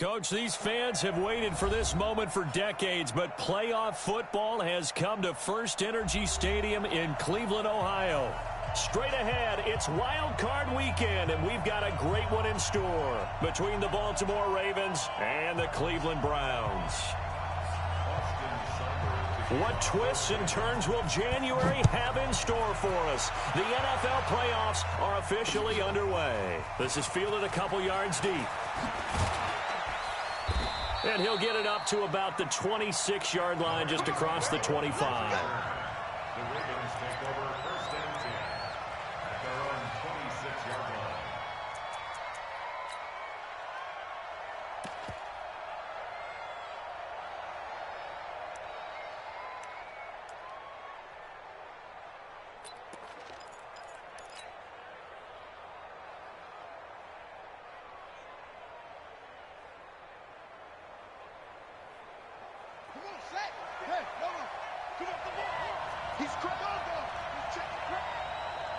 Coach, these fans have waited for this moment for decades, but playoff football has come to First Energy Stadium in Cleveland, Ohio. Straight ahead, it's Wild Card Weekend, and we've got a great one in store between the Baltimore Ravens and the Cleveland Browns. What twists and turns will January have in store for us? The NFL playoffs are officially underway. This is fielded a couple yards deep. And he'll get it up to about the 26-yard line, just across the 25. The Ravens take over first and 10 at their own 26-yard line.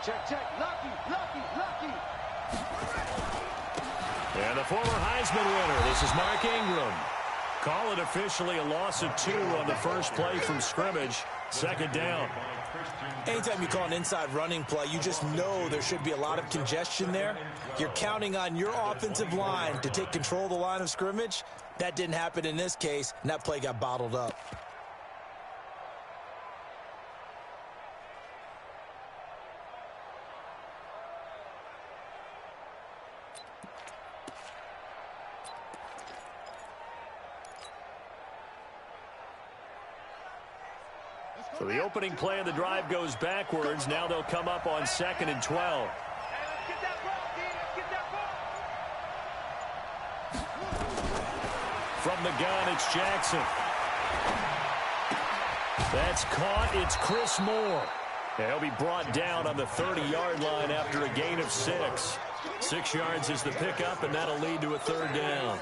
Check, lucky. And the former Heisman winner, this is Mark Ingram. Call it officially a loss of 2 on the first play from scrimmage. Second down. Anytime you call an inside running play, you just know there should be a lot of congestion there. You're counting on your offensive line to take control of the line of scrimmage. That didn't happen in this case, and that play got bottled up. So the opening play of the drive goes backwards. Now they'll come up on 2nd and 12. From the gun, it's Jackson. That's caught. It's Chris Moore. And he'll be brought down on the 30-yard line after a gain of 6. 6 yards is the pickup, and that'll lead to a third down.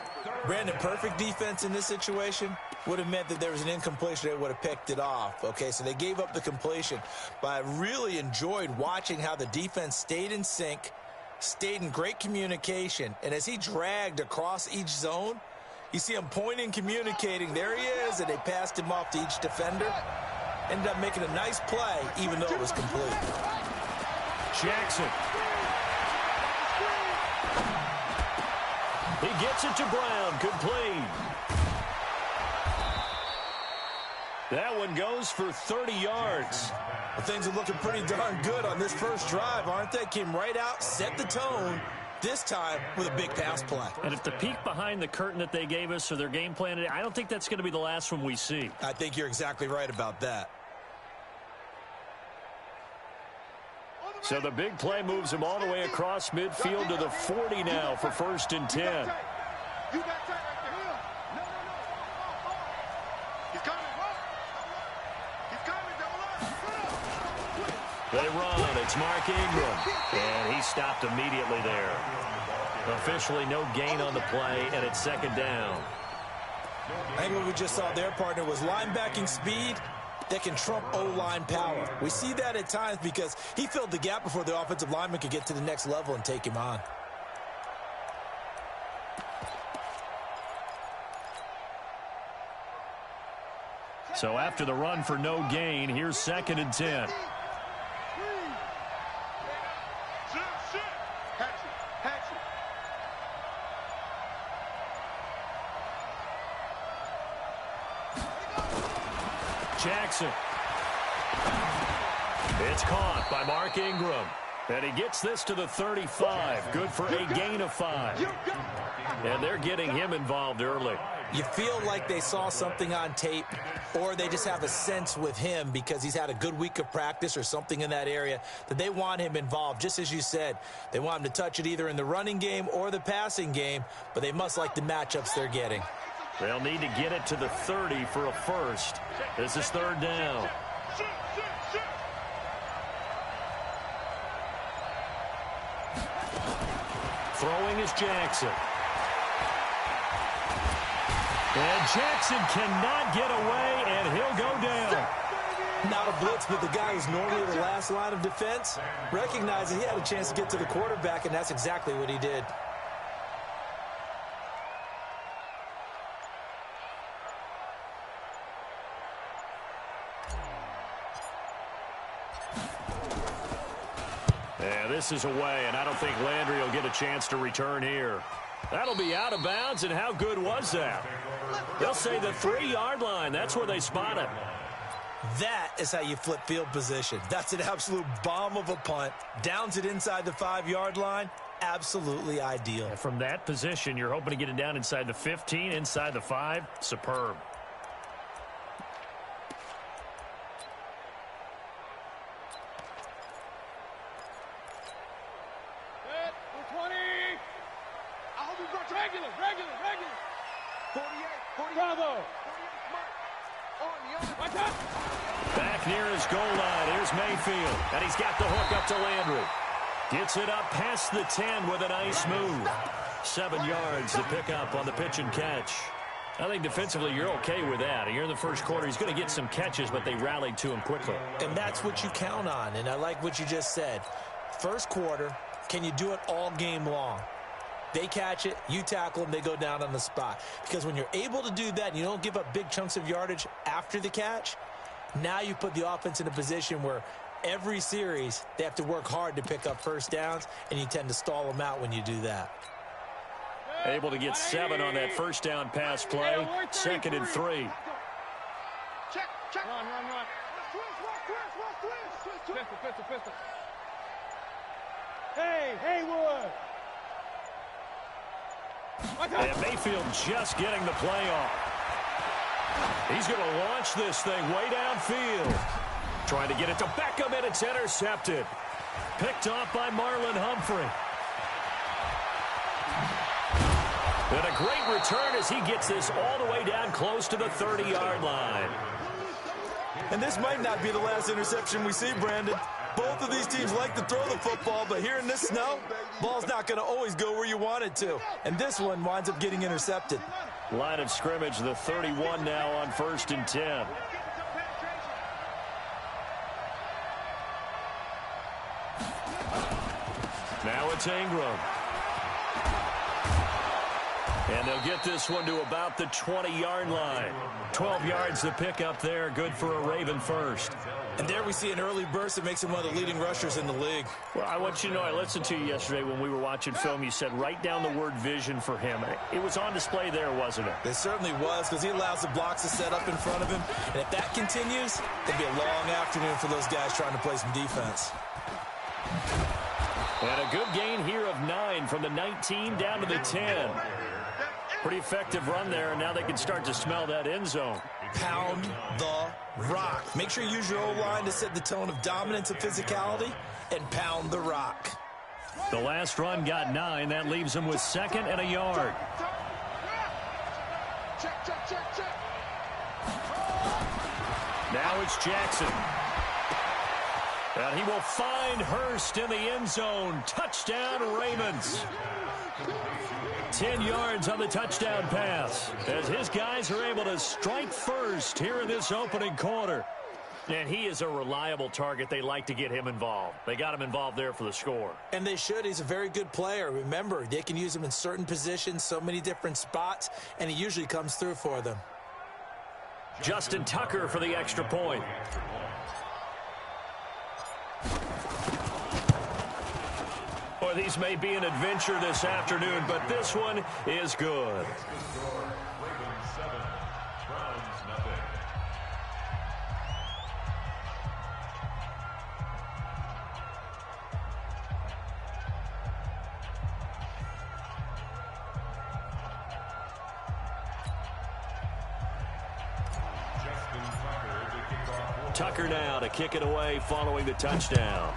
Brandon, perfect defense in this situation would have meant that there was an incompletion. They would have picked it off. Okay, so they gave up the completion. But I really enjoyed watching how the defense stayed in sync, stayed in great communication. And as he dragged across each zone, you see him pointing, communicating. There he is, and they passed him off to each defender. Ended up making a nice play, even though it was complete. Jackson. He gets it to Brown, complete. That one goes for 30 yards. Well, things are looking pretty darn good on this first drive, aren't they? Came right out, set the tone, this time with a big pass play. And if the peek behind the curtain that they gave us or their game plan today, I don't think that's going to be the last one we see. I think you're exactly right about that. So the big play moves him all the way across midfield to the 40 now for 1st and 10. They run. It's Mark Ingram. And he stopped immediately there. Officially no gain on the play, and it's 2nd down. I think what we just saw there, partner, was linebacking speed that can trump O-line power. We see that at times because he filled the gap before the offensive lineman could get to the next level and take him on. So after the run for no gain, here's 2nd and 10. Jackson. It's caught by Mark Ingram. And he gets this to the 35. Good for a gain of 5. And they're getting him involved early. You feel like they saw something on tape, or they just have a sense with him because he's had a good week of practice or something in that area that they want him involved. Just as you said, they want him to touch it either in the running game or the passing game, but they must like the matchups they're getting. They'll need to get it to the 30 for a first. This is 3rd down. Throwing is Jackson. And Jackson cannot get away, and he'll go down. Not a blitz, but the guy who's normally the last line of defense recognized that he had a chance to get to the quarterback, and that's exactly what he did. And this is away, and I don't think Landry will get a chance to return here. That'll be out of bounds, and how good was that? They'll say the 3-yard line. That's where they spot him. That is how you flip field position. That's an absolute bomb of a punt. Downs it inside the 5-yard line. Absolutely ideal. And from that position, you're hoping to get it down inside the 15, inside the 5. Superb. Back near his goal line. Here's Mayfield. And he's got the hook up to Landry. Gets it up past the 10 with a nice move. 7 yards to pick up on the pitch and catch. I think defensively you're okay with that. Here in the first quarter, he's going to get some catches, but they rallied to him quickly. And that's what you count on, and I like what you just said. First quarter, can you do it all game long? They catch it, you tackle them, they go down on the spot. Because when you're able to do that and you don't give up big chunks of yardage after the catch, now you put the offense in a position where every series they have to work hard to pick up first downs, and you tend to stall them out when you do that. Able to get 7 on that first down pass play. 2nd and 3. Check. Run. Pistol. Hey, Wood. And Mayfield just getting the play off. He's going to launch this thing way downfield. Trying to get it to Beckham, and it's intercepted. Picked off by Marlon Humphrey. And a great return as he gets this all the way down close to the 30-yard line. And this might not be the last interception we see, Brandon. Both of these teams like to throw the football, but here in this snow, ball's not going to always go where you want it to. And this one winds up getting intercepted. Line of scrimmage, the 31 now on 1st and 10. Now it's Ingram. And they'll get this one to about the 20-yard line. 12 yards to pick up there. Good for a Raven first. And there we see an early burst that makes him one of the leading rushers in the league. Well, I want you to know, I listened to you yesterday when we were watching film. You said write down the word vision for him. It was on display there, wasn't it? It certainly was, because he allows the blocks to set up in front of him. And if that continues, it'll be a long afternoon for those guys trying to play some defense. And a good gain here of 9 from the 19 down to the 10. Pretty effective run there, and now they can start to smell that end zone. Pound the rock. Make sure you use your O-line to set the tone of dominance and physicality, and pound the rock. The last run got 9. That leaves him with 2nd and a yard. Check. Now it's Jackson. And he will find Hurst in the end zone. Touchdown, Ravens. 10 yards on the touchdown pass as his guys are able to strike first here in this opening quarter. And he is a reliable target. They like to get him involved. They got him involved there for the score. And they should. He's a very good player. Remember, they can use him in certain positions, so many different spots, and he usually comes through for them. Justin Tucker for the extra point. Boy, these may be an adventure this afternoon, but this one is good. Tucker now to kick it away following the touchdown.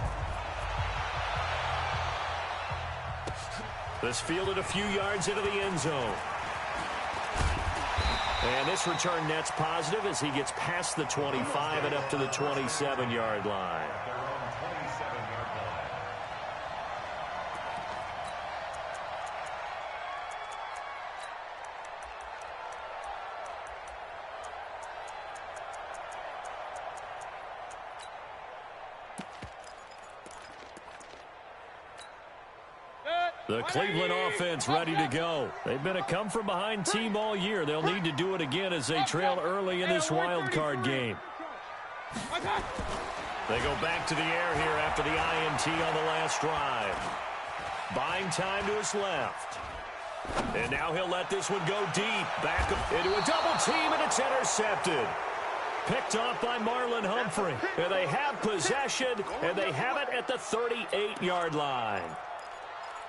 This fielded a few yards into the end zone. And this return net's positive as he gets past the 25 and up to the 27-yard line. The Cleveland offense ready to go. They've been a come-from-behind team all year. They'll need to do it again as they trail early in this wild card game. They go back to the air here after the INT on the last drive. Buying time to his left. And now he'll let this one go deep. Back into a double team, and it's intercepted. Picked off by Marlon Humphrey. And they have possession, and they have it at the 38-yard line.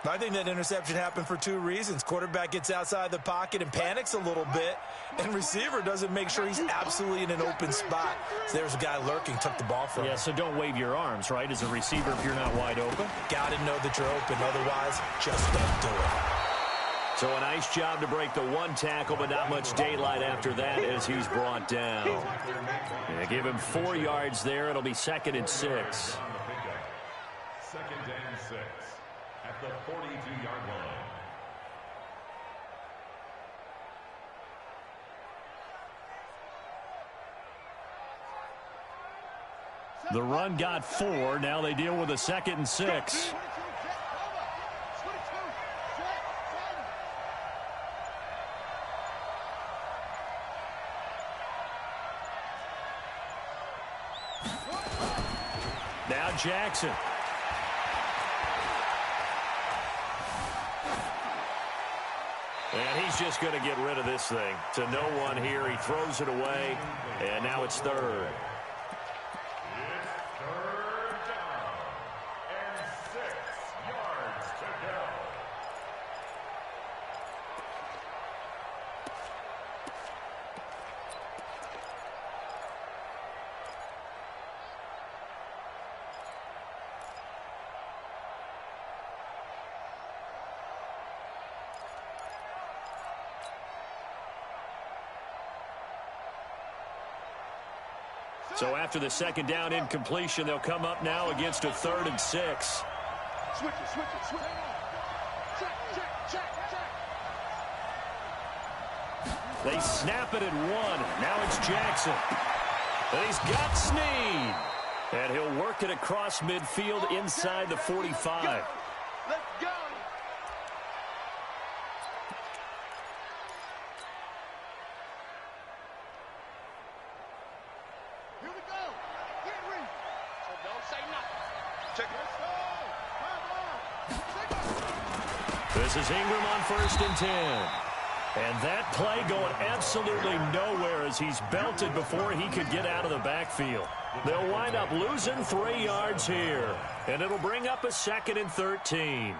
I think that interception happened for two reasons. Quarterback gets outside the pocket and panics a little bit, and receiver doesn't make sure he's absolutely in an open spot. So there's a guy lurking, took the ball from him. Yeah, so don't wave your arms, right, as a receiver if you're not wide open. Got to know that you're open. Otherwise, just don't do it. So a nice job to break the one tackle, but not much daylight after that as he's brought down. Yeah, give him 4 yards there. It'll be 2nd and 6. 2nd and 6 at the 42-yard line. The run got 4. Now they deal with a 2nd and 6. Now Jackson. And he's just going to get rid of this thing. To no one here. He throws it away. And now it's 3rd. It's 3rd down and 6 yards to go. So after the 2nd down incompletion, they'll come up now against a 3rd and 6. Switch it, switch it, switch it. Check. They snap it at 1. Now it's Jackson. And he's got Snead. And he'll work it across midfield inside the 45. Let's go. Here we go. Get ready. So don't say nothing. Check it. This is Ingram on 1st and 10. And that play going absolutely nowhere as he's belted before he could get out of the backfield. They'll wind up losing 3 yards here. And it'll bring up a 2nd and 13.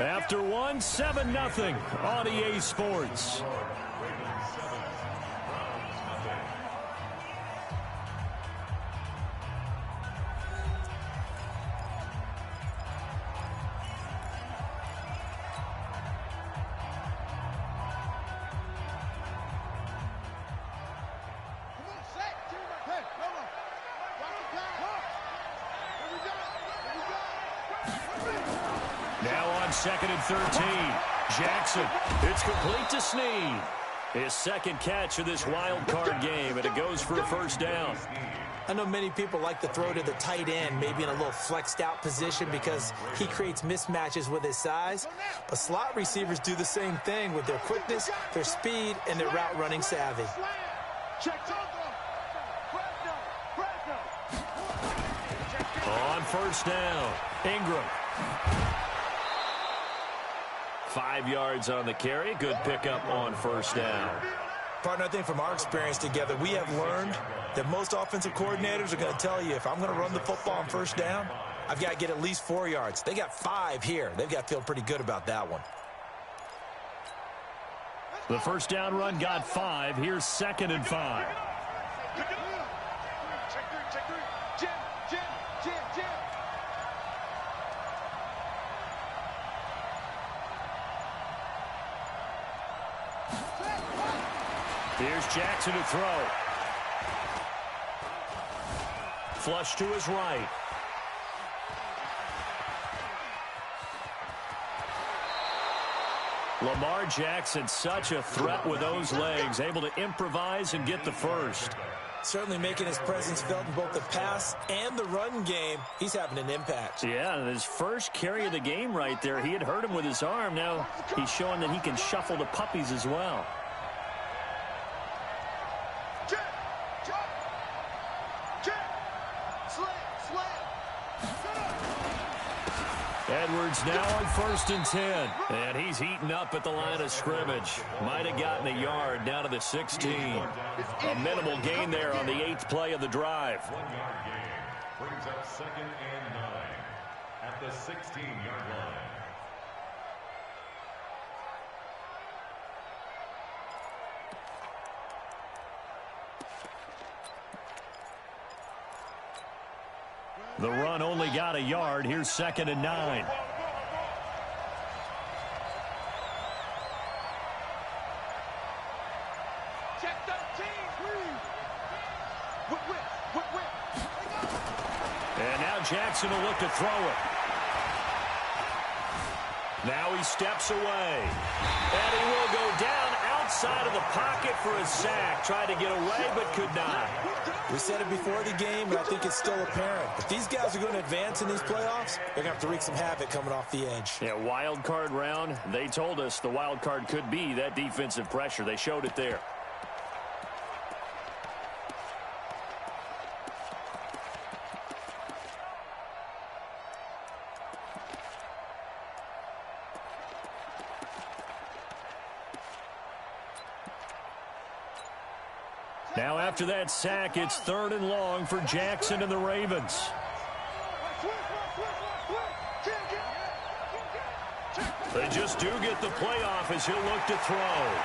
After one, 7-0 on EA Sports. Now on 2nd and 13. Jackson, it's complete to Snead. His 2nd catch of this wild card game, and it goes for a 1st down. I know many people like to throw to the tight end, maybe in a little flexed out position because he creates mismatches with his size. But slot receivers do the same thing with their quickness, their speed, and their route running savvy. On 1st down, Ingram. 5 yards on the carry. Good pickup on 1st down. Partner, I think from our experience together, we have learned that most offensive coordinators are going to tell you, if I'm going to run the football on 1st down, I've got to get at least 4 yards. They got 5 here. They've got to feel pretty good about that one. The 1st down run got 5. Here's 2nd and 5. Here's Jackson to throw. Flush to his right. Lamar Jackson, such a threat with those legs, able to improvise and get the 1st. Certainly making his presence felt in both the pass and the run game. He's having an impact. Yeah, his first carry of the game right there. He had hurt him with his arm. Now he's showing that he can shuffle the puppies as well. Edwards now on 1st and 10. And he's heating up at the line of scrimmage. Might have gotten a yard down to the 16. A minimal gain there on the 8th play of the drive. 1-yard gain brings up 2nd and 9 at the 16-yard line. The run only got a yard. Here's 2nd and 9. Check 13, please. And now Jackson will look to throw it. Now he steps away. And he will go down outside of the pocket for a sack. Tried to get away, but could not. We said it before the game, and I think it's still apparent. If these guys are going to advance in these playoffs, they're going to have to wreak some havoc coming off the edge. Yeah, wild card round. They told us the wild card could be that defensive pressure. They showed it there. Now after that sack, it's 3rd and long for Jackson and the Ravens. They just do get the playoff as he'll look to throw.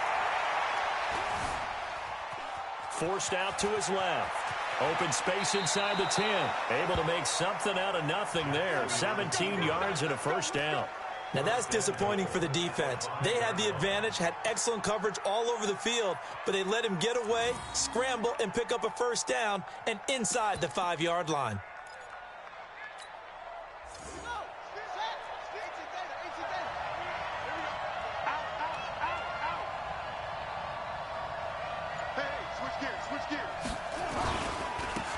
Forced out to his left. Open space inside the 10. Able to make something out of nothing there. 17 yards and a 1st down. Now that's disappointing for the defense. They had the advantage, had excellent coverage all over the field, but they let him get away, scramble, and pick up a 1st down and inside the 5-yard line.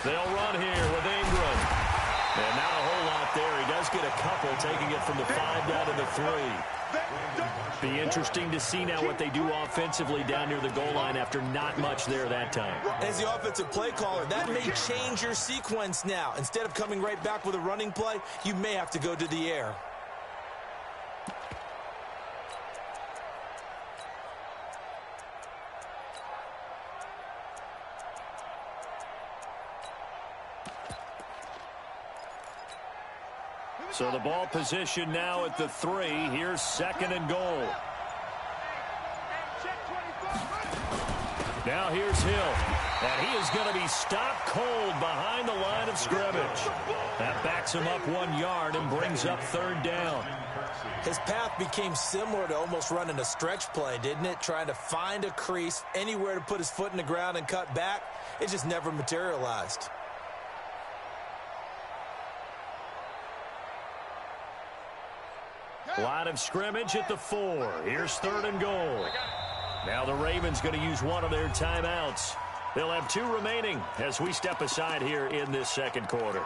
They'll run here with Ingram. And not a whole lot there. He does get a couple, taking it from the 5 down to the 3. Be interesting to see now what they do offensively down near the goal line after not much there that time. As the offensive play caller, that may change your sequence now. Instead of coming right back with a running play, you may have to go to the air. So the ball position now at the 3. Here's 2nd and goal. Now here's Hill. And he is going to be stopped cold behind the line of scrimmage. That backs him up 1 yard and brings up 3rd down. His path became similar to almost running a stretch play, didn't it? Trying to find a crease, anywhere to put his foot in the ground and cut back. It just never materialized. Line of scrimmage at the 4. Here's 3rd and goal. Now the Ravens going to use one of their timeouts. They'll have 2 remaining as we step aside here in this 2nd quarter.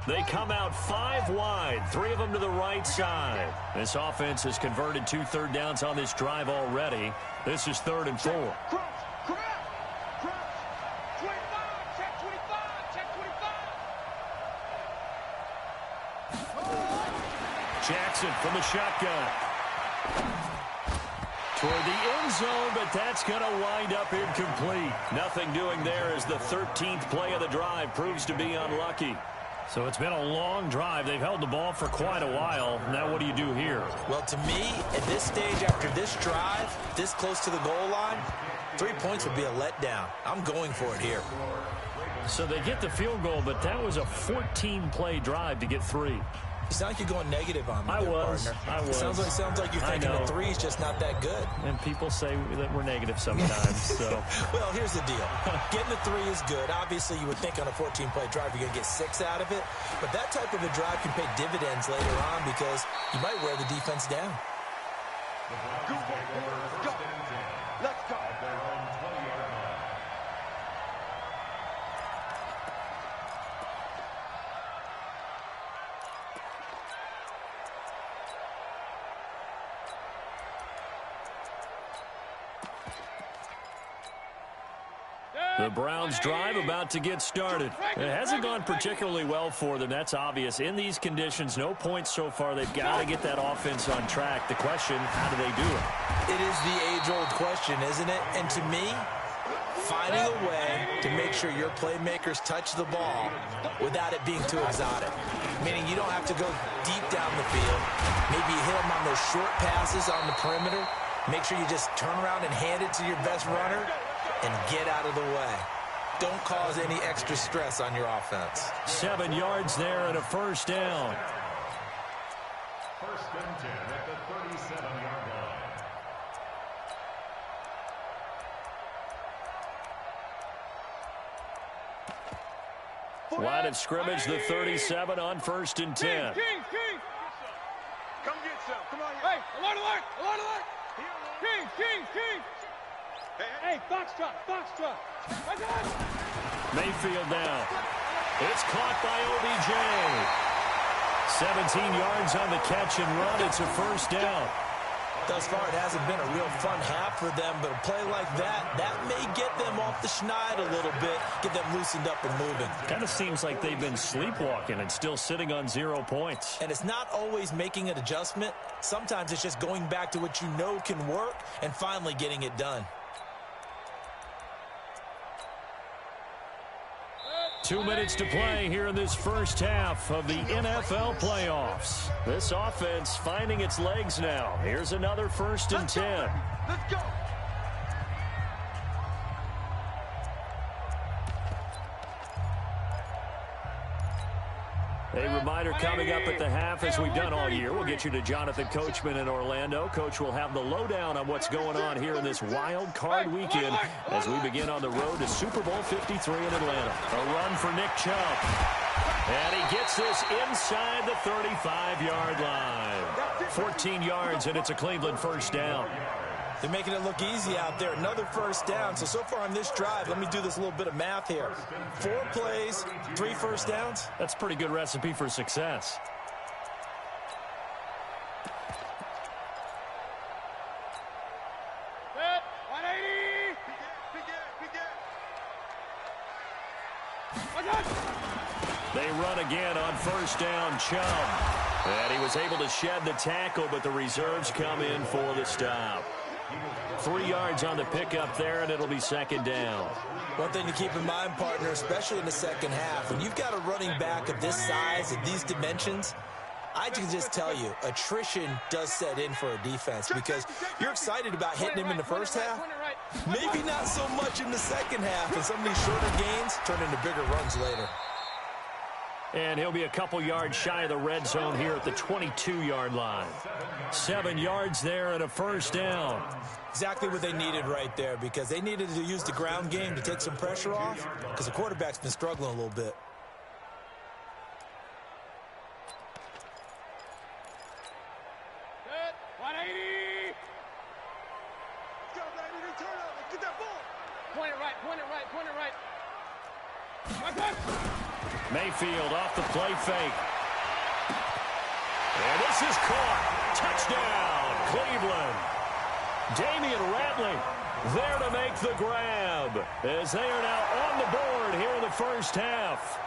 They come out 5 wide, 3 of them to the right side. This offense has converted 2 third downs on this drive already. This is 3rd and 4. Jackson from the shotgun. Toward the end zone, but that's going to wind up incomplete. Nothing doing there as the 13th play of the drive proves to be unlucky. So it's been a long drive. They've held the ball for quite a while. Now what do you do here? Well, to me, at this stage after this drive, this close to the goal line, 3 points would be a letdown. I'm going for it here. So they get the field goal, but that was a 14-play drive to get 3. You sound like you're going negative on me there, partner. I was. Sounds like you're thinking the three's just not that good. And people say that we're negative sometimes. So. Well, here's the deal. Getting the three is good. Obviously, you would think on a 14-play drive you're going to get 6 out of it. But that type of a drive can pay dividends later on because you might wear the defense down. Go. Let's go. At their own 20-yard line. The Browns drive about to get started. It hasn't gone particularly well for them. That's obvious. In these conditions, no points so far. They've got to get that offense on track. The question, how do they do it? It is the age-old question, isn't it? And to me, finding a way to make sure your playmakers touch the ball without it being too exotic. Meaning you don't have to go deep down the field. Maybe you hit them on those short passes on the perimeter. Make sure you just turn around and hand it to your best runner and get out of the way. Don't cause any extra stress on your offense. 7 yards there and a first down. First and 10 at the 37-yard line. Line of scrimmage, the 37 on first and 10. King. Come get some. Come on. Hey, alert. King. Hey, Foxtrot. Mayfield now. It's caught by OBJ. 17 yards on the catch and run. It's a first down. Thus far, it hasn't been a real fun half for them, but a play like that may get them off the schneid a little bit, get them loosened up and moving. Kind of seems like they've been sleepwalking and still sitting on 0 points. And it's not always making an adjustment. Sometimes it's just going back to what you know can work and finally getting it done. 2 minutes to play here in this first half of the NFL playoffs. This offense finding its legs now. Here's another first and 10. Let's go. A reminder coming up at the half, as we've done all year. We'll get you to Jonathan Coachman in Orlando. Coach will have the lowdown on what's going on here in this wild card weekend as we begin on the road to Super Bowl 53 in Atlanta. A run for Nick Chubb. And he gets this inside the 35-yard line. 14 yards, and it's a Cleveland first down. They're making it look easy out there. Another first down. So far on this drive, let me do this little bit of math here. 4 plays, 3 first downs. That's a pretty good recipe for success. Set. 180. They run again on first down, Chubb. And he was able to shed the tackle, but the reserves come in for the stop. 3 yards on the pickup there, and it'll be second down. One thing to keep in mind, partner, especially in the second half, when you've got a running back of this size, of these dimensions, I can just tell you, attrition does set in for a defense because you're excited about hitting him in the first half. Maybe not so much in the second half, and some of these shorter gains turn into bigger runs later. And he'll be a couple yards shy of the red zone here at the 22-yard line. 7 yards there and a first down. Exactly what they needed right there because they needed to use the ground game to take some pressure off because the quarterback's been struggling a little bit. Set. 180. Go, baby. Turn up. Get that ball. Point it right. Mayfield off the play fake. And this is caught. Touchdown, Cleveland. Damian Ratley there to make the grab as they are now on the board here in the first half.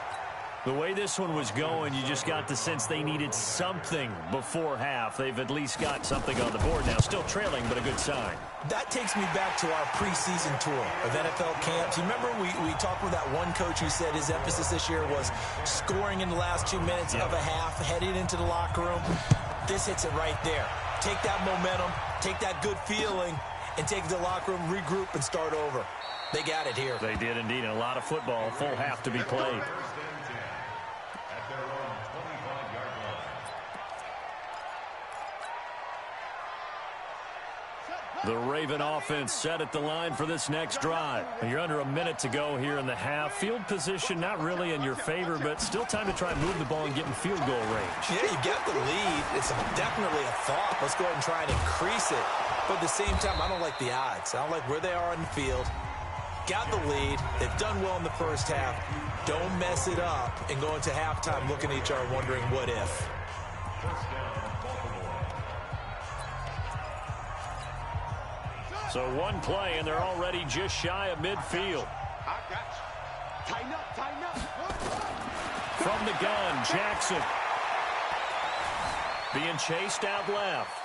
The way this one was going, you just got the sense they needed something before half. They've at least got something on the board now. Still trailing, but a good sign. That takes me back to our preseason tour of NFL camps. You remember we talked with that one coach who said his emphasis this year was scoring in the last 2 minutes of a half, heading into the locker room. This hits it right there. Take that momentum, take that good feeling, and take the locker room, regroup, and start over. They got it here. They did indeed. And a lot of football, full half to be played. The Raven offense set at the line for this next drive. You're under a minute to go here in the half. Field position not really in your favor, but still time to try and move the ball and get in field goal range. Yeah, you got the lead. It's definitely a thought. Let's go ahead and try and increase it. But at the same time, I don't like the odds. I don't like where they are on the field. Got the lead. They've done well in the first half. Don't mess it up and go into halftime looking at each other wondering what if. So one play, and they're already just shy of midfield. I got you. Tighten up, tighten up. From the gun, Jackson. Being chased out left.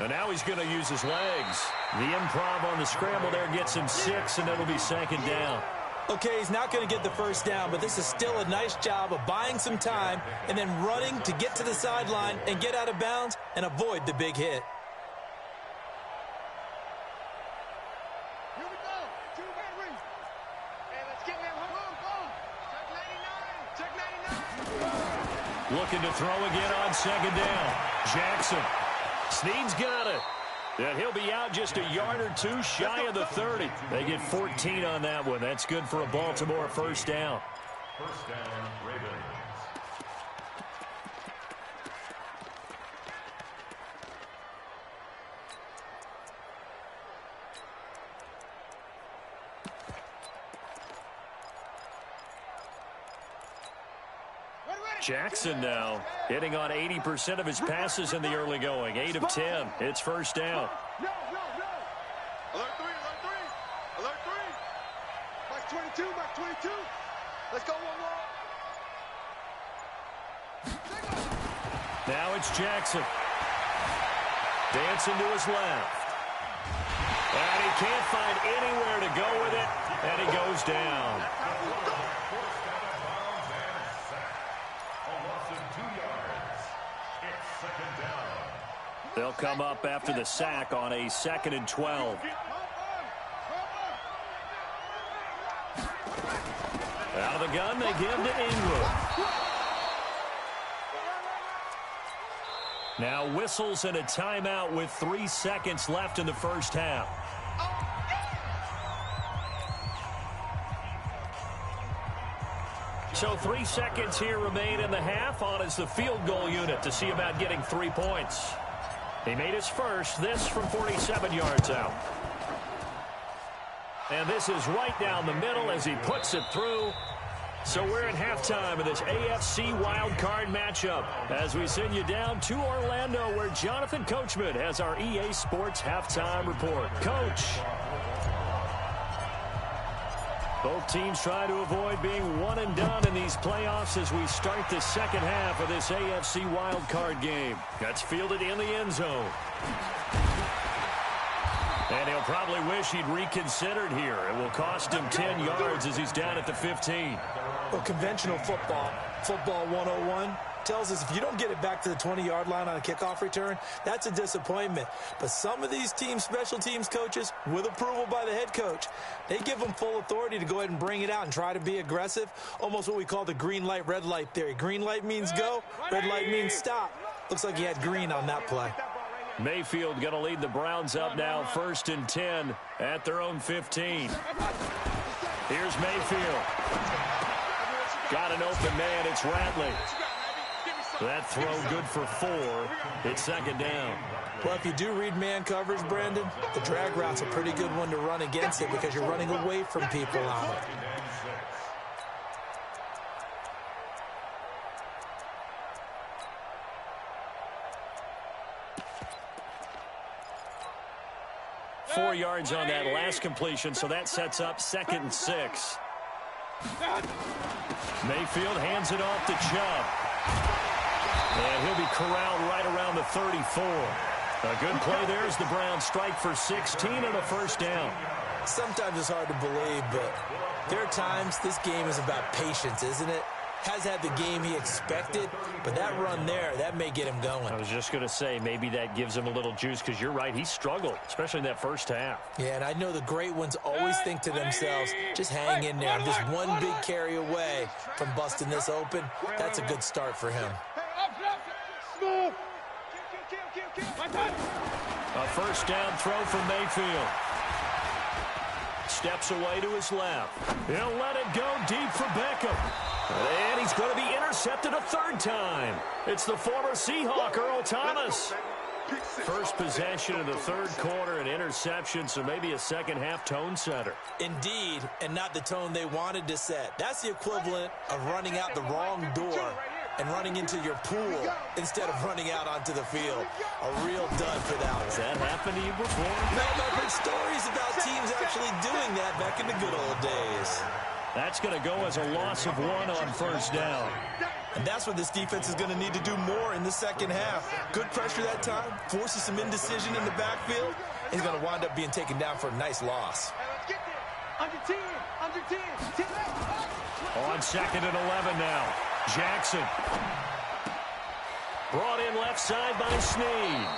And now he's going to use his legs. The improv on the scramble there gets him 6, and it'll be second down. Okay, he's not going to get the first down, but this is still a nice job of buying some time and then running to get to the sideline and get out of bounds and avoid the big hit. Here we go. 2 batteries. Hey, let's get that home. Check 99. Check 99. Looking to throw again on second down. Jackson. Snead's got it. And he'll be out just a yard or two shy of the 30. They get 14 on that one. That's good for a Baltimore first down. First down, Ravens. Jackson now hitting on 80% of his passes in the early going. 8 of 10. It's first down. No. Alert 3, alert 3. Alert 3. Mike 22, Mike 22. Let's go, 1-1. Now it's Jackson. Dancing to his left. And he can't find anywhere to go with it. And he goes down. They'll come up after the sack on a 2nd and 12. Out of the gun, they give to Ingram. Now whistles and a timeout with 3 seconds left in the first half. So 3 seconds here remain in the half. On is the field goal unit to see about getting 3 points. He made his first, this from 47 yards out. And this is right down the middle as he puts it through. So we're at halftime of this AFC wildcard matchup as we send you down to Orlando where Jonathan Coachman has our EA Sports halftime report. Coach. Both teams try to avoid being one and done in these playoffs as we start the second half of this AFC wildcard game. That's fielded in the end zone. And he'll probably wish he'd reconsidered here. It will cost him 10 yards as he's down at the 15. Well, conventional football 101, tells us if you don't get it back to the 20-yard line on a kickoff return, that's a disappointment. But some of these teams, special teams coaches, with approval by the head coach, they give them full authority to go ahead and bring it out and try to be aggressive, almost what we call the green light, red light theory. Green light means go, red light means stop. Looks like he had green on that play. Mayfield going to lead the Browns up now 1st and 10 at their own 15. Here's Mayfield. Got an open man. It's Ratley. That throw good for 4. It's second down. Well, if you do read man coverage, Brandon, the drag route's a pretty good one to run against it because you're running away from people on it. Four yards on that last completion, so that sets up 2nd and 6. Mayfield hands it off to Chubb. And he'll be corralled right around the 34. A good play there as the Browns strike for 16 and a first down. Sometimes it's hard to believe, but there are times this game is about patience, isn't it? Has had the game he expected, but that run there, that may get him going. I was just going to say, maybe that gives him a little juice because you're right, he struggled, especially in that first half. Yeah, and I know the great ones always think to themselves, just hang in there. I'm just one big carry away from busting this open. That's a good start for him. A first down throw from Mayfield. Steps away to his left. He'll let it go deep for Beckham. And he's going to be intercepted a third time. It's the former Seahawk, Earl Thomas. First possession of the third quarter, an interception, so maybe a second-half tone setter. Indeed, and not the tone they wanted to set. That's the equivalent of running out the wrong door and running into your pool instead of running out onto the field. A real dud for that one. Has that happened to you before? No, I've heard stories about teams actually doing that back in the good old days. That's going to go as a loss of 1 on first down. And that's what this defense is going to need to do more in the second half. Good pressure that time, forces some indecision in the backfield. He's going to wind up being taken down for a nice loss. Under 10, under 10, 10. On second and 11 now. Jackson. Brought in left side by Snead.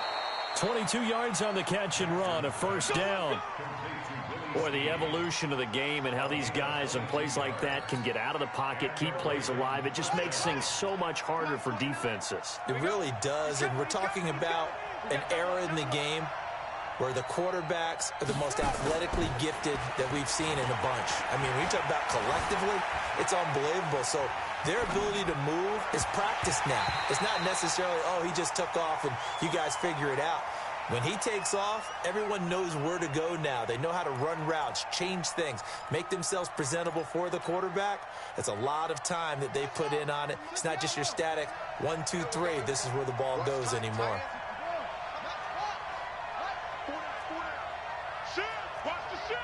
22 yards on the catch and run, a first down. Boy, the evolution of the game and how these guys in plays like that can get out of the pocket, keep plays alive, it just makes things so much harder for defenses. It really does, and we're talking about an era in the game where the quarterbacks are the most athletically gifted that we've seen in a bunch. I mean, when you talk about collectively, it's unbelievable. So their ability to move is practiced now. It's not necessarily, oh, he just took off and you guys figure it out. When he takes off, everyone knows where to go now. They know how to run routes, change things, make themselves presentable for the quarterback. It's a lot of time that they put in on it. It's not just your static 1, 2, 3. This is where the ball goes anymore. Watch the shift.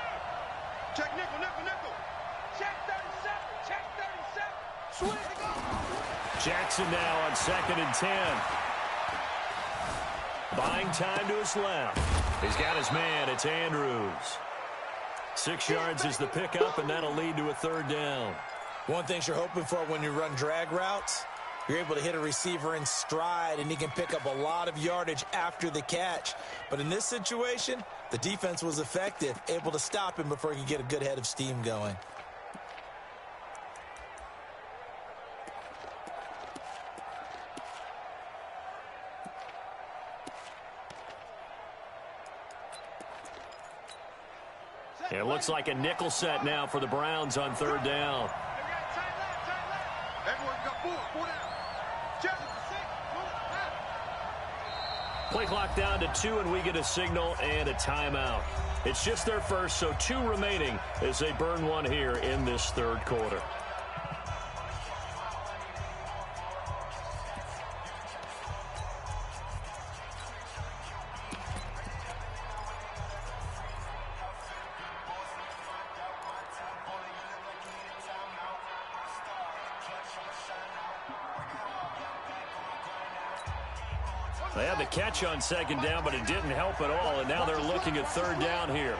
Check nickel, nickel, nickel. Check 37, check 37. Swing. Jackson now on second and 10. Buying time to his left. He's got his man. It's Andrews. 6 yards is the pickup, and that'll lead to a third down. One thing you're hoping for when you run drag routes, you're able to hit a receiver in stride, and he can pick up a lot of yardage after the catch. But in this situation, the defense was effective, able to stop him before he could get a good head of steam going. It looks like a nickel set now for the Browns on third down. Play clock down to 2, and we get a signal and a timeout. It's just their first, so 2 remaining as they burn one here in this third quarter. They had the catch on second down, but it didn't help at all, and now they're looking at third down here.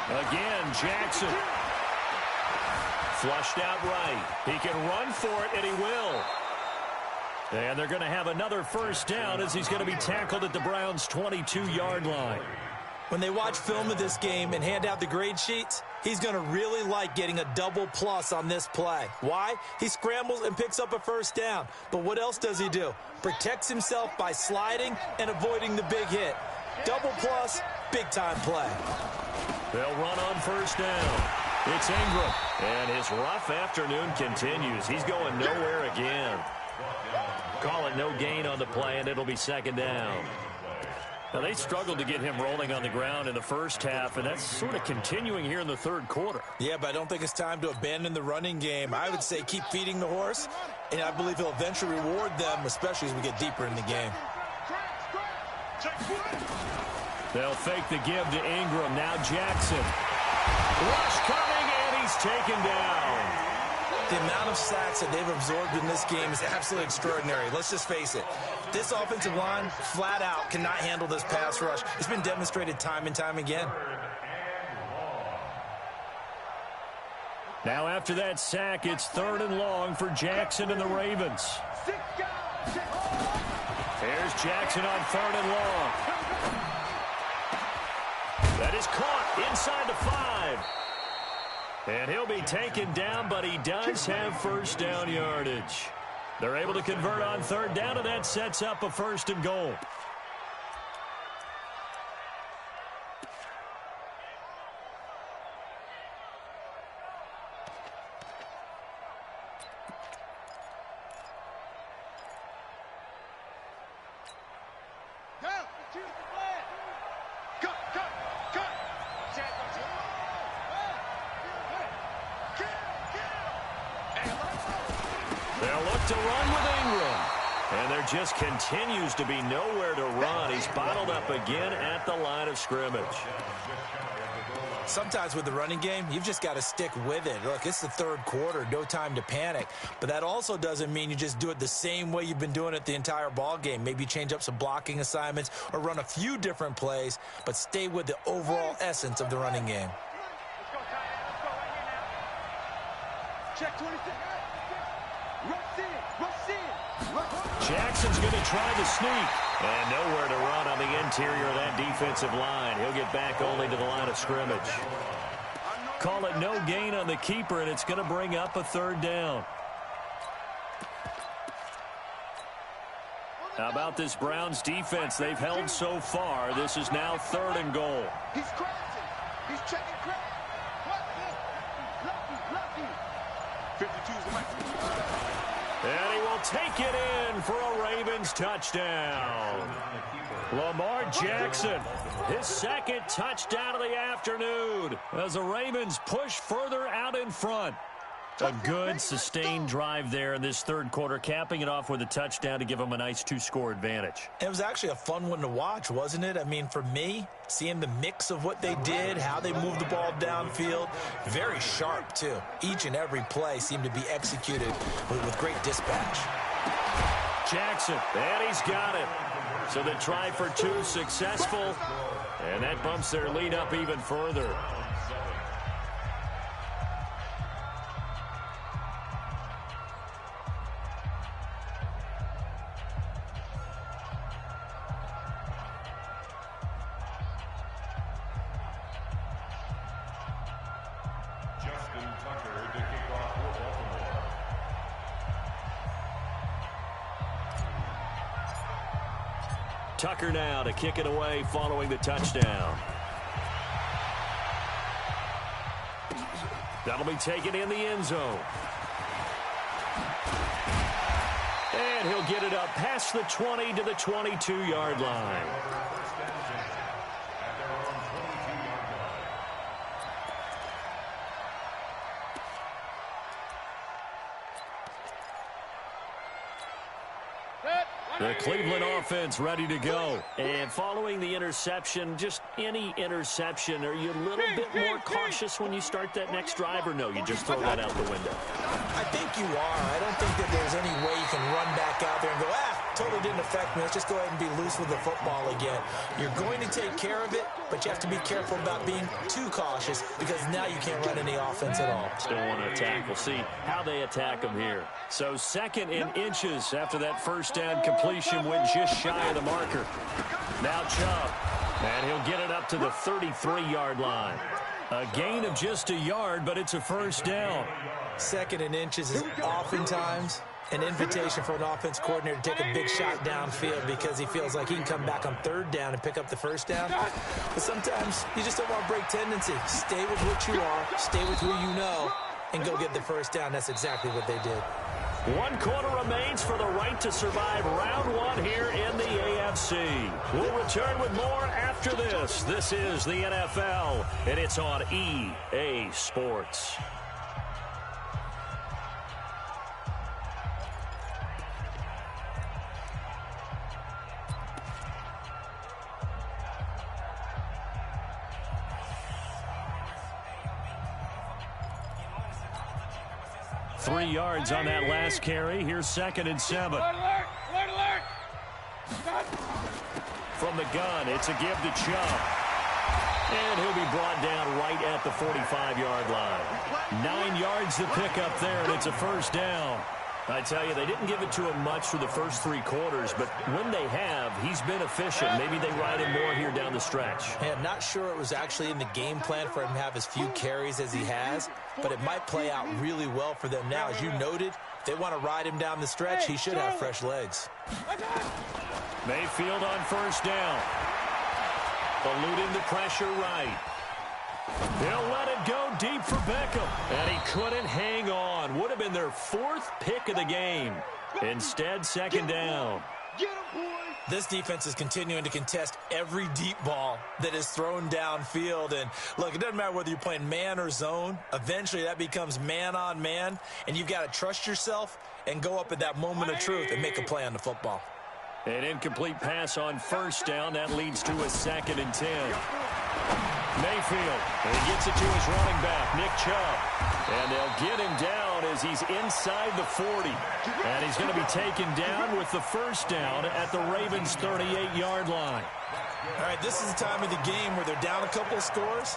Again, Jackson. Flushed out right. He can run for it, and he will. And they're going to have another first down as he's going to be tackled at the Browns' 22-yard line. When they watch film of this game and hand out the grade sheets, he's going to really like getting a double plus on this play. Why? He scrambles and picks up a first down. But what else does he do? Protects himself by sliding and avoiding the big hit. Double plus, big-time play. They'll run on first down. It's Ingram. And his rough afternoon continues. He's going nowhere again. Call it no gain on the play, and it'll be second down. Now, they struggled to get him rolling on the ground in the first half, and that's sort of continuing here in the third quarter. Yeah, but I don't think it's time to abandon the running game. I would say keep feeding the horse, and I believe he'll eventually reward them, especially as we get deeper in the game. They'll fake the give to Ingram. Now Jackson. Rush coming, and he's taken down. The amount of sacks that they've absorbed in this game is absolutely extraordinary. Let's just face it. This offensive line, flat out, cannot handle this pass rush. It's been demonstrated time and time again. Now after that sack, it's third and long for Jackson and the Ravens. There's Jackson on third and long. That is caught inside the 5. And he'll be taken down, but he does have first down yardage. They're able to convert on third down, and that sets up a 1st and goal. They'll look to run with Ingram. And there just continues to be nowhere to run. He's bottled up again at the line of scrimmage. Sometimes with the running game, you've just got to stick with it. Look, it's the third quarter, no time to panic. But that also doesn't mean you just do it the same way you've been doing it the entire ball game. Maybe change up some blocking assignments or run a few different plays, but stay with the overall essence of the running game. Let's go, tight end. Let's go right here now. Check 26. Rush in. Jackson's going to try to sneak. And nowhere to run on the interior of that defensive line. He'll get back only to the line of scrimmage. Call it no gain on the keeper, and it's going to bring up a 3rd down. How about this Browns defense? They've held so far. This is now 3rd and goal. He's crashing. He's checking crash. Lucky. 52's the maximum. And he will take it in for a Ravens touchdown. Lamar Jackson, his 2nd touchdown of the afternoon as the Ravens push further out in front. A good, sustained drive there in this 3rd quarter, capping it off with a touchdown to give them a nice 2-score advantage. It was actually a fun one to watch, wasn't it? I mean, for me, seeing the mix of what they did, how they moved the ball downfield, very sharp, too. Each and every play seemed to be executed with great dispatch. Jackson, and he's got it. So the try for 2 successful, and that bumps their lead up even further. Tucker now to kick it away following the touchdown. That'll be taken in the end zone. And he'll get it up past the 20 to the 22-yard line. The Cleveland offense ready to go. And following the interception, just any interception, are you a little bit more cautious when you start that next drive, or no, you just throw that out the window? I think you are. I don't think that there's any way you can run back out there and go, totally didn't affect me. Let's just go ahead and be loose with the football again. You're going to take care of it, but you have to be careful about being too cautious because now you can't run any offense at all. Still want to attack. We'll see how they attack them here. So 2nd and inches after that 1st down completion went just shy of the marker. Now Chubb, and he'll get it up to the 33-yard line. A gain of just a yard, but it's a 1st down. 2nd and inches is oftentimes an invitation for an offense coordinator to take a big shot downfield because he feels like he can come back on 3rd down and pick up the 1st down. But sometimes you just don't want to break tendency. Stay with what you are, stay with who you know, and go get the 1st down. That's exactly what they did. 1 quarter remains for the right to survive round 1 here in the AFC. We'll return with more after this. This is the NFL, and it's on EA Sports. Three yards on that last carry. Here's 2nd and 7. Alert! From the gun, it's a give to Chubb. And he'll be brought down right at the 45-yard line. 9 yards to pick up there, and it's a 1st down. I tell you, they didn't give it to him much for the first 3 quarters, but when they have, he's been efficient. Maybe they ride him more here down the stretch. Hey, I'm not sure it was actually in the game plan for him to have as few carries as he has, but it might play out really well for them now. As you noted, If they want to ride him down the stretch, he should have fresh legs. Mayfield on first down. Eluding the pressure right. He'll let it go deep for Beckham. And he couldn't hang on. Would have been their 4th pick of the game. Instead, second down. This defense is continuing to contest every deep ball that is thrown downfield. And, look, it doesn't matter whether you're playing man or zone. Eventually, that becomes man on man. And you've got to trust yourself and go up at that moment of truth and make a play on the football. An incomplete pass on first down. That leads to a 2nd and 10. Mayfield, and he gets it to his running back, Nick Chubb. And they'll get him down as he's inside the 40. And he's going to be taken down with the first down at the Ravens' 38-yard line. All right, this is the time of the game where they're down a couple of scores,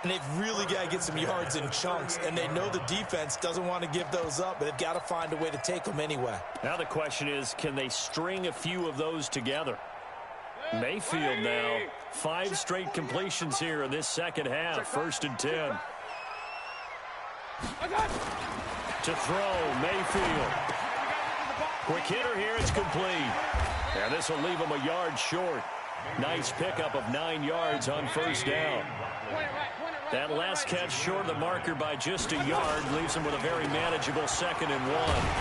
and they've really got to get some yards in chunks. And they know the defense doesn't want to give those up, but they've got to find a way to take them anyway. Now the question is, can they string a few of those together? Mayfield now, 5 straight completions here in this second half. 1st and 10. To throw, Mayfield. Quick hitter here, it's complete. And this will leave him a yard short. Nice pickup of 9 yards on first down. That last catch short of the marker by just a yard leaves him with a very manageable 2nd and 1.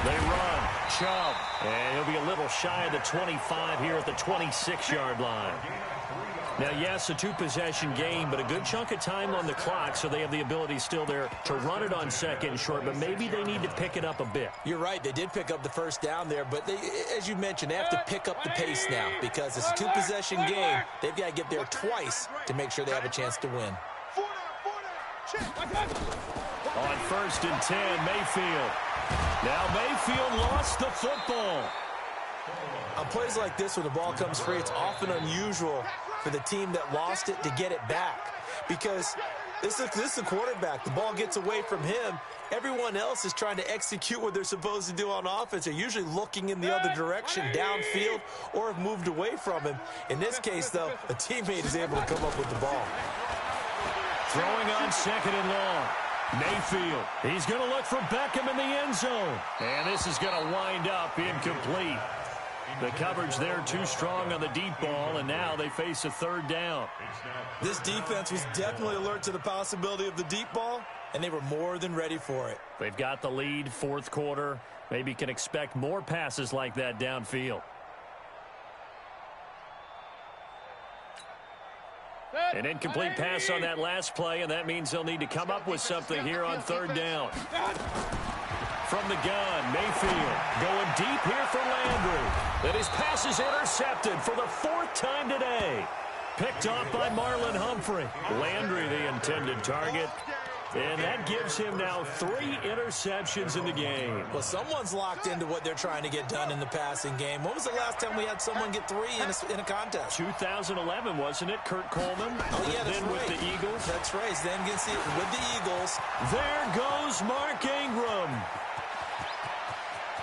They run. Chubb. And he'll be a little shy of the 25 here at the 26-yard line. Now, yes, a 2-possession game, but a good chunk of time on the clock, so they have the ability still there to run it on 2nd and short, but maybe they need to pick it up a bit. You're right. They did pick up the first down there, but they, as you mentioned, they have to pick up the pace now because it's a 2-possession game. They've got to get there twice to make sure they have a chance to win. On 1st and 10, Mayfield. Now Mayfield lost the football. On plays like this, when the ball comes free, it's often unusual for the team that lost it to get it back because this is the quarterback. The ball gets away from him. Everyone else is trying to execute what they're supposed to do on offense. They're usually looking in the other direction, downfield, or have moved away from him. In this case, though, a teammate is able to come up with the ball. Throwing on 2nd and long. Mayfield. He's going to look for Beckham in the end zone. And this is going to wind up incomplete. The coverage there too strong on the deep ball, and now they face a 3rd down. This defense was definitely alert to the possibility of the deep ball, and they were more than ready for it. They've got the lead, 4th quarter. Maybe can expect more passes like that downfield. An incomplete pass on that last play, and that means they'll need to come up with something here on 3rd down. From the gun, Mayfield going deep here for Landry. And his pass is intercepted for the 4th time today. Picked off by Marlon Humphrey. Landry, the intended target. And that gives him now 3 interceptions in the game. Well, someone's locked into what they're trying to get done in the passing game. When was the last time we had someone get 3 in a contest? 2011, wasn't it? Kurt Coleman. Oh, yeah, that's then right. With the Eagles. That's right. Then with the Eagles. There goes Mark Ingram.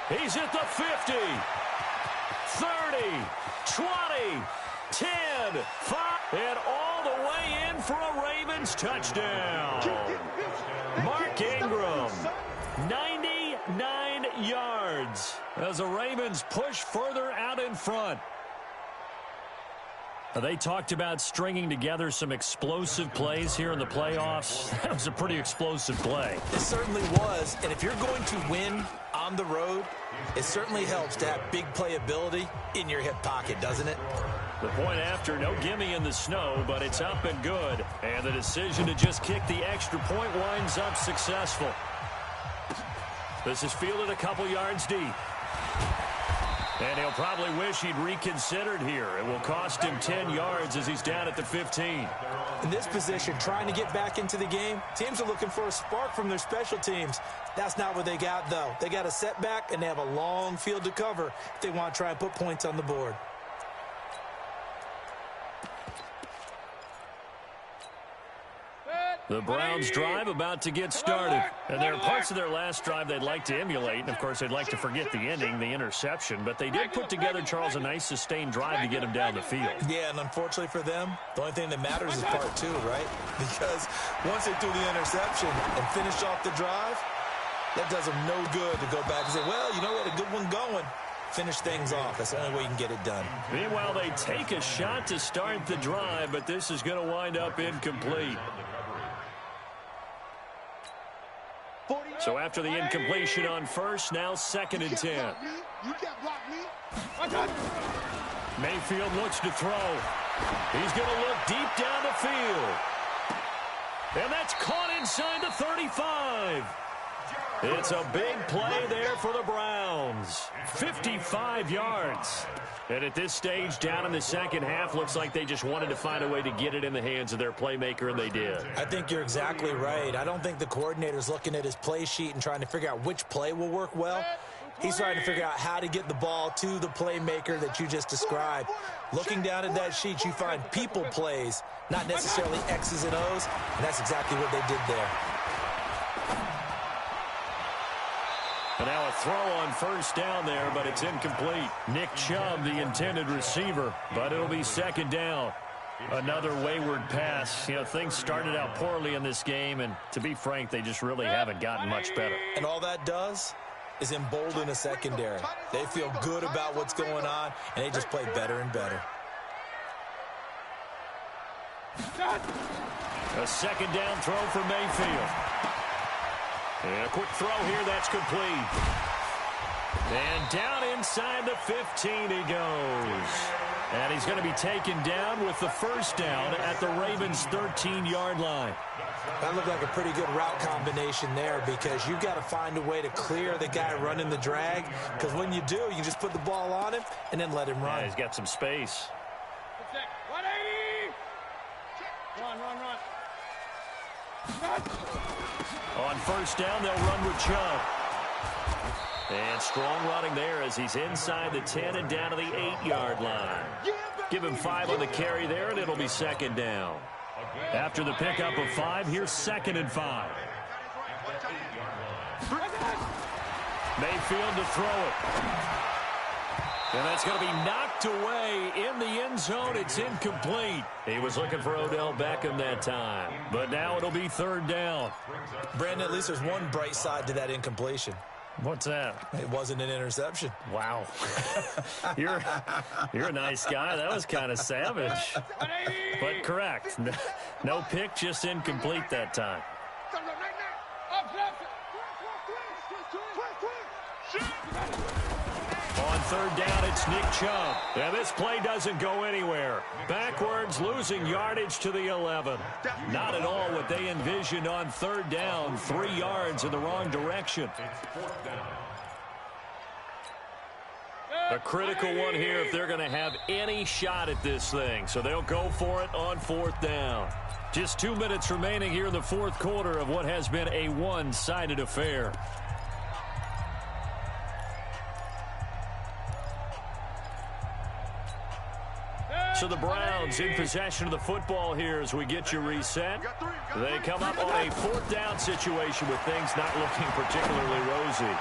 He's at the 50, 30, 20, 10, 5, and all the way in for a Ravens touchdown. Mark Ingram, 99 yards as the Ravens push further out in front. They talked about stringing together some explosive plays here in the playoffs. That was a pretty explosive play. It certainly was, and if you're going to win on the road, it certainly helps to have big playability in your hip pocket, doesn't it? The point after, no gimme in the snow, but it's up and good. And the decision to just kick the extra point winds up successful. This is fielded a couple yards deep. And he'll probably wish he'd reconsidered here. It will cost him 10 yards as he's down at the 15. In this position, trying to get back into the game, teams are looking for a spark from their special teams. That's not what they got, though. They got a setback, and they have a long field to cover if they want to try and put points on the board. The Browns drive about to get started. And there are parts of their last drive they'd like to emulate. And, of course, they'd like to forget the ending, the interception. But they did put together, Charles, a nice sustained drive to get him down the field. Yeah, and unfortunately for them, the only thing that matters is part 2, right? Because once they threw the interception and finished off the drive, That does them no good to go back and say, well, you know, we had a good one going. Finish things off. That's the only way you can get it done. Meanwhile, they take a shot to start the drive, but this is going to wind up incomplete. So after the incompletion on first, now 2nd and 10. You can't block me. Mayfield looks to throw. He's going to look deep down the field. And that's caught inside the 35. It's a big play there for the Browns. 55 yards. And at this stage, down in the second half, looks like they just wanted to find a way to get it in the hands of their playmaker, and they did. I think you're exactly right. I don't think the coordinator's looking at his play sheet and trying to figure out which play will work well. He's trying to figure out how to get the ball to the playmaker that you just described. Looking down at that sheet, you find people plays, not necessarily X's and O's, and that's exactly what they did there. And now a throw on first down there, but it's incomplete. Nick Chubb, the intended receiver, but it'll be 2nd down. Another wayward pass. You know, things started out poorly in this game, and to be frank, they just really haven't gotten much better. And all that does is embolden a secondary. They feel good about what's going on, and they just play better and better. A 2nd down throw for Mayfield. And a quick throw here, that's complete. And down inside the 15 he goes. And he's going to be taken down with the 1st down at the Ravens' 13-yard line. That looked like a pretty good route combination there, because you've got to find a way to clear the guy running the drag, because when you do, you just put the ball on him and then let him run. Yeah, he's got some space. 180! Run. On 1st down, they'll run with Chubb. And strong running there as he's inside the 10 and down to the 8-yard line. Give him 5 on the carry there, and it'll be 2nd down. After the pickup of 5, here's 2nd and 5. Mayfield to throw it. And that's going to be knocked away in the end zone. It's incomplete. He was looking for Odell Beckham that time. But now it'll be 3rd down. Brandon, at least there's one bright side to that incompletion. What's that? It wasn't an interception. Wow. You're a nice guy. That was kind of savage. But correct. No pick, just incomplete that time. On 3rd down, it's Nick Chubb. And this play doesn't go anywhere. Backwards, losing yardage to the 11. Not at all what they envisioned on 3rd down. 3 yards in the wrong direction. A critical one here if they're going to have any shot at this thing. So they'll go for it on 4th down. Just 2 minutes remaining here in the 4th quarter of what has been a one-sided affair. So the Browns in possession of the football here as we get you reset. They come up on a 4th down situation with things not looking particularly rosy.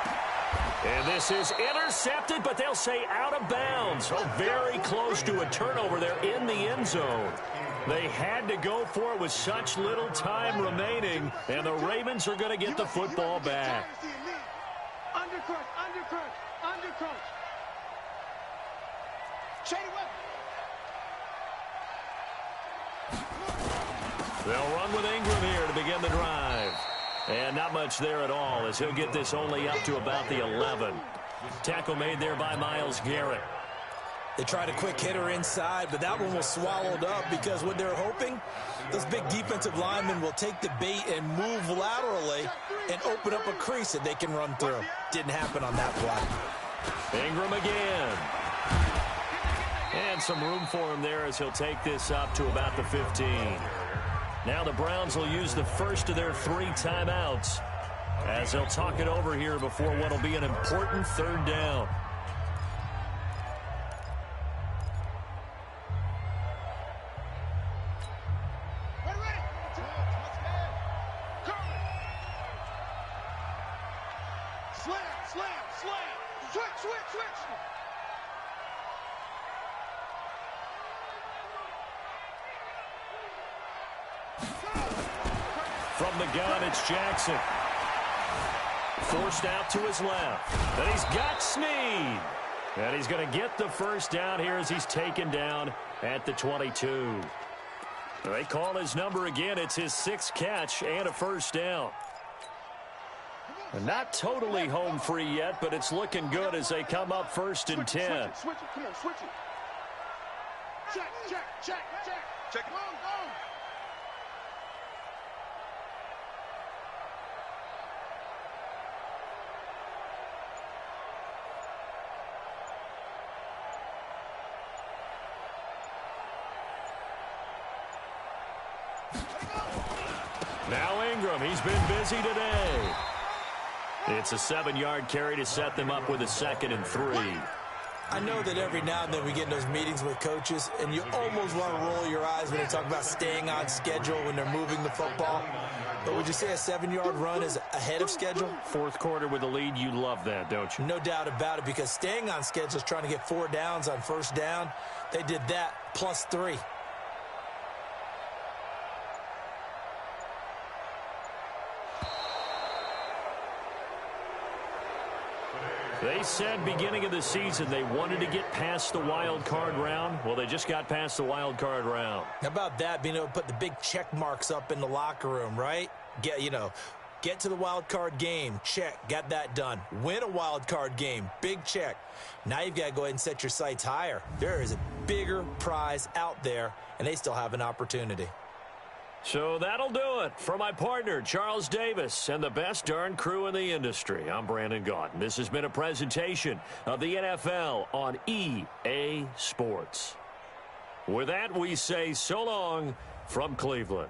And this is intercepted, but they'll say out of bounds. So very close to a turnover there in the end zone. They had to go for it with such little time remaining, and the Ravens are going to get the football back. Undercrush. Shady weapon. They'll run with Ingram here to begin the drive. And not much there at all as he'll get this only up to about the 11. Tackle made there by Myles Garrett. They tried a quick hitter inside, but that one was swallowed up because what they're hoping, those big defensive linemen will take the bait and move laterally and open up a crease that they can run through. Didn't happen on that play. Ingram again. And some room for him there as he'll take this up to about the 15. Now the Browns will use the first of their 3 timeouts as they'll talk it over here before what will be an important 3rd down. Switch. From the gun, it's Jackson. Forced out to his left. And he's got Snead. And he's going to get the first down here as he's taken down at the 22. They call his number again. It's his 6th catch and a first down. Not totally home free yet, but it's looking good as they come up 1st and 10. Switch it. Come on, switch it. Check. Come on, go. Now Ingram, he's been busy today. It's a 7-yard carry to set them up with a 2nd and 3. I know that every now and then we get in those meetings with coaches, and you almost want to roll your eyes when they talk about staying on schedule when they're moving the football. But would you say a 7-yard run is ahead of schedule? 4th quarter with the lead, you love that, don't you? No doubt about it, because staying on schedule is trying to get 4 downs on 1st down. They did that plus 3. They said beginning of the season they wanted to get past the wild card round. Well, they just got past the wild card round. How about that, being able to put the big check marks up in the locker room, right? Get to the wild card game, check, got that done. Win a wild card game, big check. Now you've got to go ahead and set your sights higher. There is a bigger prize out there, and they still have an opportunity. So that'll do it for my partner, Charles Davis, and the best darn crew in the industry. I'm Brandon Gaudin. This has been a presentation of the NFL on EA Sports. With that, we say so long from Cleveland.